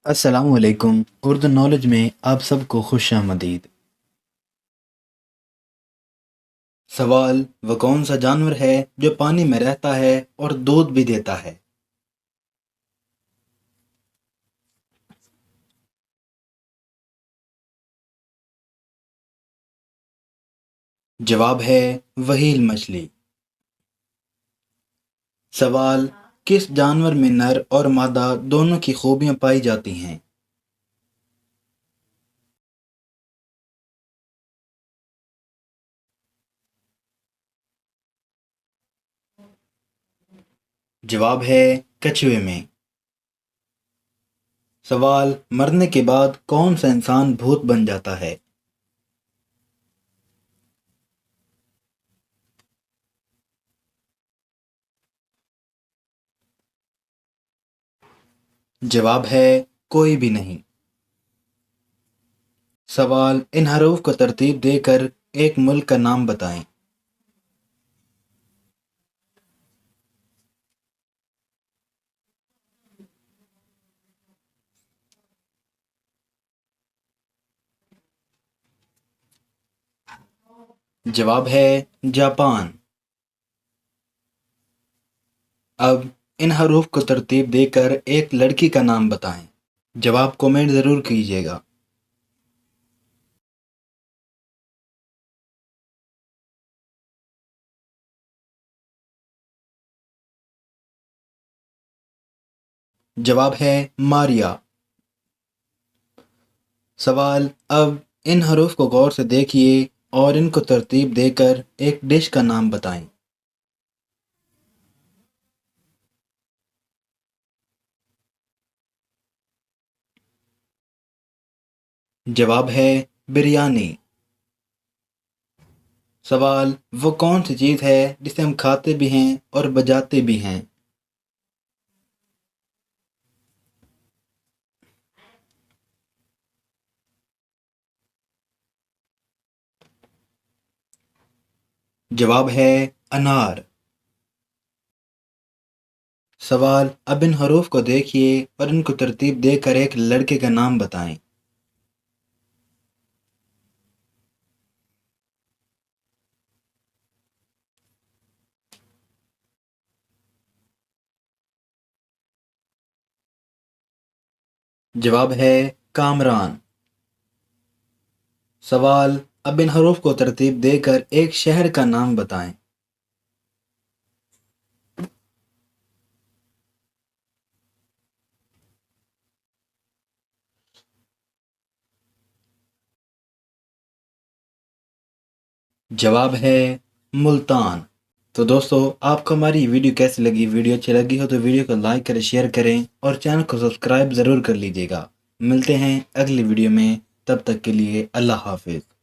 السلام علیکم، اردو نالج میں آپ سب کو خوش آمدید۔ سوال: وہ کون سا جانور ہے جو پانی میں رہتا ہے اور دودھ بھی دیتا ہے؟ جواب ہے وہیل مچھلی۔ سوال: کس جانور میں نر اور مادہ دونوں کی خوبیاں پائی جاتی ہیں؟ جواب ہے کچھوے میں۔ سوال: مرنے کے بعد کون سا انسان بھوت بن جاتا ہے؟ جواب ہے کوئی بھی نہیں۔ سوال: ان حروف کو ترتیب دے کر ایک ملک کا نام بتائیں۔ جواب ہے جاپان۔ اب ان حروف کو ترتیب دے کر ایک لڑکی کا نام بتائیں۔ جواب کومنٹ ضرور کیجیے گا۔ جواب ہے ماریا۔ سوال: اب ان حروف کو غور سے دیکھیے اور ان کو ترتیب دے کر ایک ڈش کا نام بتائیں۔ جواب ہے بریانی۔ سوال: وہ کون سی چیز ہے جسے ہم کھاتے بھی ہیں اور بجاتے بھی ہیں؟ جواب ہے انار۔ سوال: اب ان حروف کو دیکھیے اور ان کو ترتیب دے کر ایک لڑکے کا نام بتائیں۔ جواب ہے کامران۔ سوال: اب ان حروف کو ترتیب دے کر ایک شہر کا نام بتائیں۔ جواب ہے ملتان۔ تو دوستو، آپ کو ہماری ویڈیو کیسی لگی؟ ویڈیو اچھی لگی ہو تو ویڈیو کو لائک کریں، شیئر کریں اور چینل کو سبسکرائب ضرور کر لیجیے گا۔ ملتے ہیں اگلی ویڈیو میں، تب تک کے لیے اللہ حافظ۔